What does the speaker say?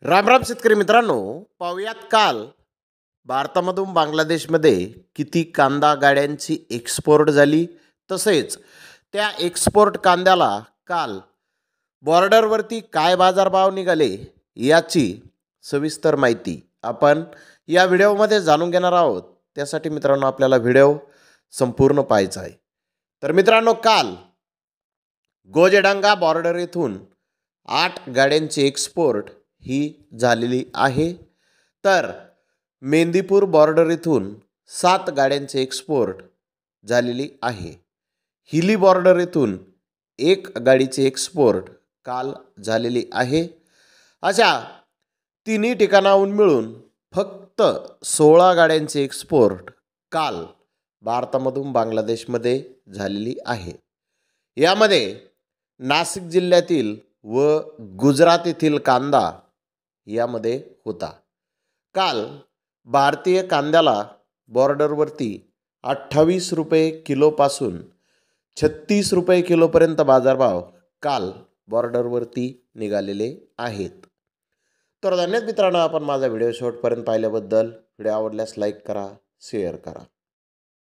राम राम शेतकरी मित्रांनो, पाहुयात काल भारतामधून बांगलादेशमध्ये किती कांदा गाड्यांची एक्सपोर्ट झाली, तसेच त्या एक्सपोर्ट कांद्याला काल बॉर्डरवरती काय बाजारभाव निघाले याची सविस्तर माहिती आपण या व्हिडिओमध्ये जाणून घेणार आहोत। त्यासाठी मित्रांनो आपल्याला व्हिडिओ संपूर्ण पाहायचा आहे। तर मित्रांनो, काल गोजेडांगा बॉर्डर येथून 8 गाड्यांची एक्सपोर्ट ही झालेली आहे। तर मेंदीपूर बॉर्डर येथून 7 गाड्यांची एक्सपोर्ट झालेली आहे। हिली बॉर्डर येथून 1 गाडीची एक्सपोर्ट काल झालेली आहे। अशा तिन्ही ठिकाणाहून मिळून फक्त 16 गाड्यांची एक्सपोर्ट काल भारतामधून बांगलादेशमध्ये झालेली आहे। यामध्ये नाशिक जिल्ह्यातील व गुजरात येथील कांदा यामध्ये होता। काल भारतीय कांद्याला बॉर्डरवरती 28 रुपये किलोपासून 36 रुपये किलोपर्यंत बाजारभाव काल बॉर्डरवरती निघालेले आहेत। तर धन्यवाद मित्रांनो, आपण माझा व्हिडिओ शेवटपर्यंत पाहिल्याबद्दल। व्हिडिओ आवडल्यास लाईक करा, शेअर करा।